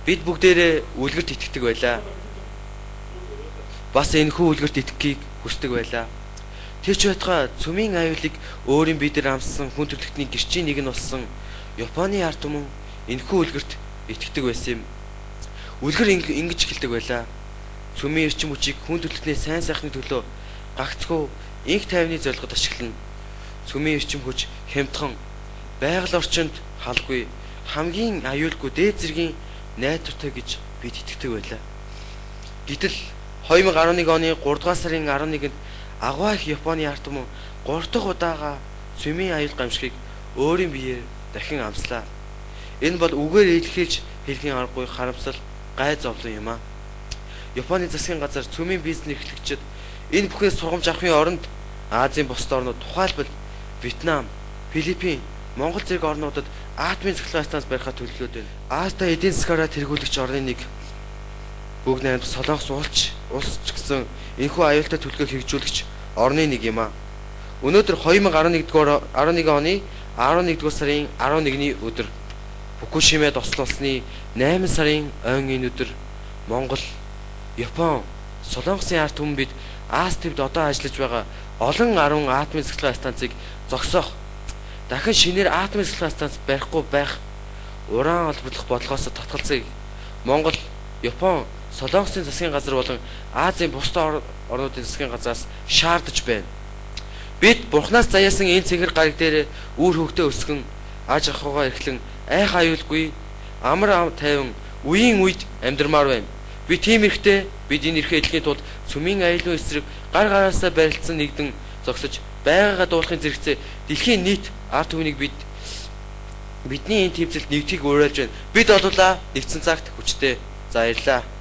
Бид бүгдээрээ үлгэрт итгэдэг байлаа. Бас энэхүү үлгэрт итгэхийг хүсдэг байлаа. Тэр ч байтугай цөмийн аюулыг өөрийн бидээр амссан хүн төрлөختний гэрчийн нэг нь болсон Японы ард түмэн энэхүү үлгэрт итгэдэг байсан юм. Үлгэр ингэж эхэлдэг байлаа. Цөмийн эрчим хүчийг хүн төрлөختний сайн сайхны төлөө гагцхүү инх тайвны зорилгод ашиглана. Цөмийн эрчим хүч хямдхан, байгаль орчинд халгүй, хамгийн аюулгүй дээд зэргийн найдвартай гэж бид итгэдэг байлаа. Гэтэл 2011 оны 3 дугаар сарын 11-нд агуу их Японы ард түмэн 3 дахь удаага цөмийн аюул гамшигыг өөрийн биеэр дахин амслаа. Энэ бол үгээр илэрхийлж хэлхийн аргагүй харамсал гай зовлон юм а. Японы засгийн газар цөмийн бизнес эрхлэгчид энэ бүхнээс сургамж авахын оронд Азийн бусад орнууд тухайлбал Вьетнам, Филиппин, Монгол зэрэг орнуудад атомын цахилгаан станц барихад төлөвлөд байна. Аста эдийн засгаараа тэргүүлэгч орны нэг бүгд найрамд Солонгос улс ч гэсэн энэхүү аюултай төлөвлөгөө хэрэгжүүлэгч орны нэг юм а. Өнөөдөр 2011 оны 11 дугаар сарын 11-ний өдөр Фукушимад ослолсны 8 сарын ойн өдөр Монгол, Япон, Солонгосын ард түмэн бид Астивд одоо ажиллаж байгаа олон 10 атомын цахилгаан станцыг зогсоох, дахин шинээр атомын цахилгаан станц барихгүй байх уран олборлох бодлогоос татгалзахыг Монгол, Япон, Солонгосын засгийн газар болон Азийн бусад орнуудын засгийн газраас шаардаж байна. Бид Бурханаас заяасан энэ цэгэр гариг дээр үр хөвгтөө өсгөн аж ахуйгаа эрхлэн айх аюулгүй амар тайван үеийн үед амьдрмаар байна. Би тийм эрхтэй бид энэ эрхээ эдлэхийн тулд цөмийн аюулын эсрэг гар гараасаа барилдсан нэгдэн зогсож байгаагаа дуулахын зэрэгцээ дэлхийн нийт ард түмнийг бидний энэ тэмцэлд нэгдхийг уриалж байна. Бид олуулаа нэгдсэн цагт хүчтэй. За баярлалаа.